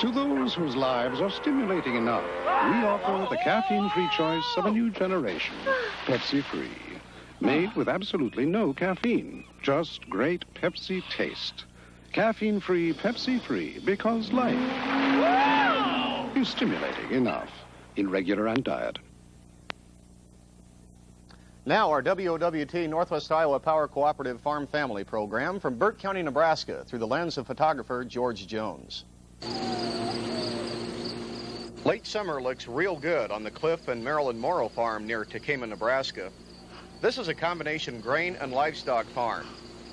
To those whose lives are stimulating enough, we offer the caffeine-free choice of a new generation, Pepsi-Free. Made with absolutely no caffeine, just great Pepsi taste. Caffeine-free, Pepsi-Free, because life is stimulating enough in regular and diet. Now our WOWT Northwest Iowa Power Cooperative Farm Family Program from Burt County, Nebraska, through the lens of photographer George Jones. Late summer looks real good on the Cliff and Marilyn Morrow farm near Tekamah, Nebraska. This is a combination grain and livestock farm,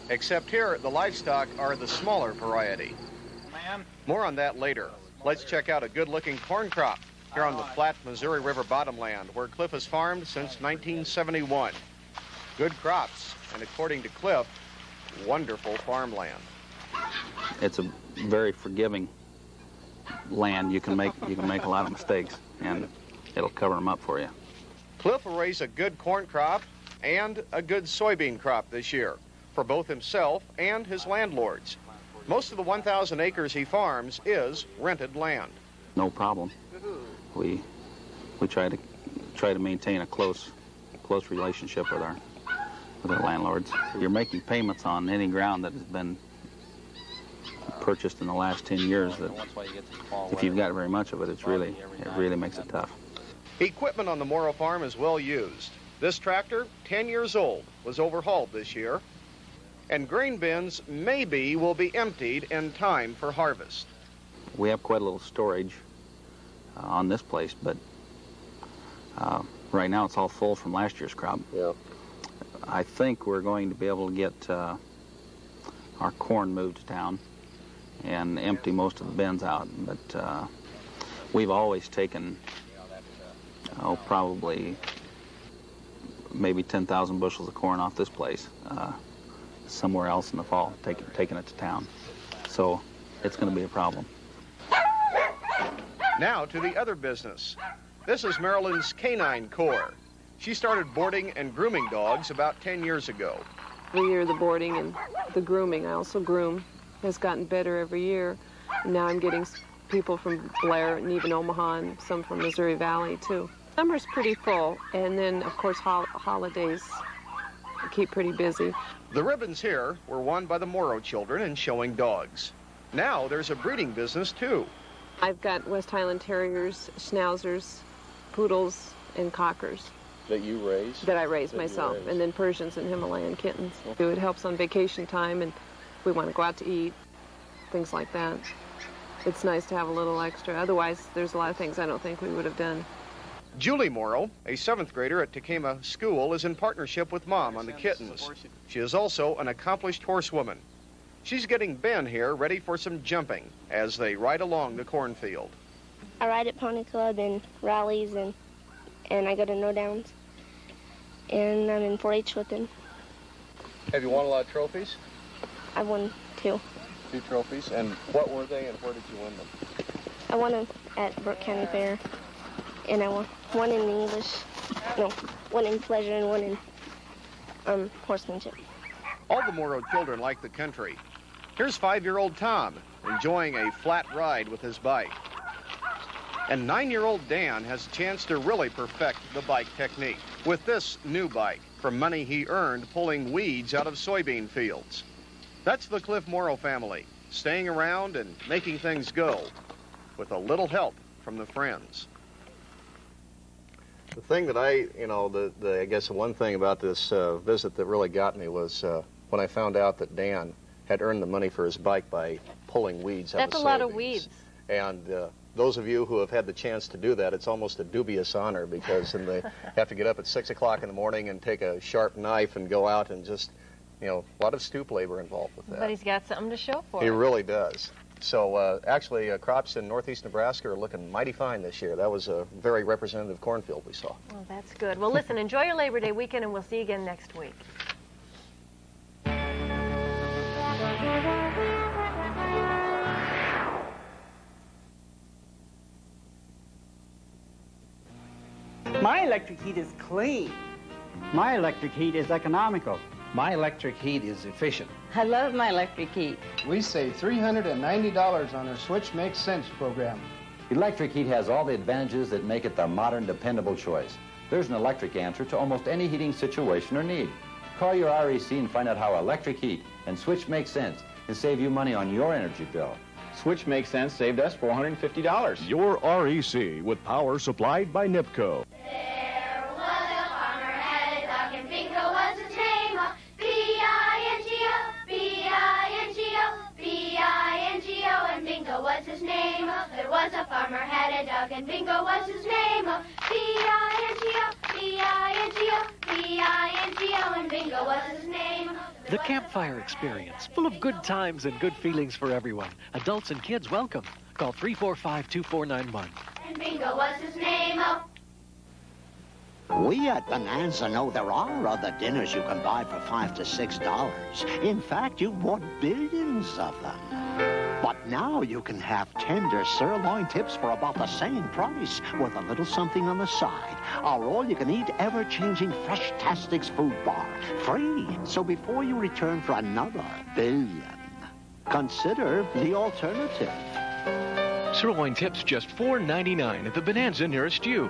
except here the livestock are the smaller variety. More on that later. Let's check out a good-looking corn crop here on the flat Missouri River bottomland where Cliff has farmed since 1971. Good crops, and according to Cliff, wonderful farmland. It's a very forgiving land. You can make a lot of mistakes, and it'll cover them up for you. Cliff will raise a good corn crop and a good soybean crop this year for both himself and his landlords. Most of the 1,000 acres he farms is rented land. No problem. We try to maintain a close relationship with our landlords. You're making payments on any ground that has been purchased in the last 10 years. That if you've got very much of it, it really makes it tough. Equipment on the Morrow farm is well used. This tractor, 10 years old, was overhauled this year, and grain bins maybe will be emptied in time for harvest. We have quite a little storage on this place, but right now it's all full from last year's crop. Yeah. I think we're going to be able to get our corn moved to town and empty most of the bins out, but we've always taken probably maybe 10,000 bushels of corn off this place somewhere else in the fall, taking it to town. So it's going to be a problem. Now to the other business. This is Marilyn's canine corps. She started boarding and grooming dogs about 10 years ago. Every year the boarding and the grooming, I also groom, has gotten better every year. And now I'm getting people from Blair and even Omaha and some from Missouri Valley too. Summer's pretty full, and then of course holidays keep pretty busy. The ribbons here were won by the Morrow children in showing dogs. Now there's a breeding business too. I've got West Highland Terriers, Schnauzers, Poodles, and Cockers. That you raise? That I raise myself, and then Persians and Himalayan kittens. It helps on vacation time, and we want to go out to eat, things like that. It's nice to have a little extra. Otherwise, there's a lot of things I don't think we would have done. Julie Morrow, a 7th grader at Tekamah School, is in partnership with Mom on the kittens. She is also an accomplished horsewoman. She's getting Ben here ready for some jumping as they ride along the cornfield. I ride at Pony Club and rallies, and I go to No Downs, and I'm in 4-H with them. Have you won a lot of trophies? I've won 2. 2 trophies, and what were they, and where did you win them? I won them at Burke County Fair, and I won one in English, no, one in pleasure and one in horsemanship. All the Morrow children like the country. Here's 5-year-old Tom enjoying a flat ride with his bike. And 9-year-old Dan has a chance to really perfect the bike technique with this new bike from money he earned pulling weeds out of soybean fields. That's the Cliff Morrow family, staying around and making things go with a little help from the friends. The thing that I guess the one thing about this visit that really got me was when I found out that Dan had earned the money for his bike by pulling weeds out of soybeans. That's a lot of weeds. And those of you who have had the chance to do that, it's almost a dubious honor because they have to get up at 6 o'clock in the morning and take a sharp knife and go out and just, a lot of stoop labor involved with that. But he's got something to show for it. He really does. So actually, crops in northeast Nebraska are looking mighty fine this year. That was a very representative cornfield we saw. Well, that's good. Well, listen, enjoy your Labor Day weekend, and we'll see you again next week. My electric heat is clean. My electric heat is economical. My electric heat is efficient. I love my electric heat. We save $390 on our Switch Makes Sense program. Electric heat has all the advantages that make it the modern, dependable choice. There's an electric answer to almost any heating situation or need. Call your REC and find out how electric heat and Switch Makes Sense can save you money on your energy bill. Switch Makes Sense saved us $450. Your REC with power supplied by NIPCO. There was a farmer had a dog and Bingo was his name. B-I-N-G-O, B-I-N-G-O, B-I-N-G-O, and Bingo was his name. There was a farmer had a dog and Bingo was his name. B-I-N-G-O, B-I-N-G-O, B-I-N-G-O, and Bingo was his name. The campfire experience, full of good times and good feelings for everyone. Adults and kids welcome. Call 345-2491. And Bingo was his name. We at Bonanza know there are other dinners you can buy for $5 to $6. In fact, you've bought billions of them. But now you can have tender sirloin tips for about the same price with a little something on the side. Our all-you-can-eat, ever-changing Fresh-Tastics food bar. Free. So before you return for another billion, consider the alternative. Sirloin tips just $4.99 at the Bonanza nearest you.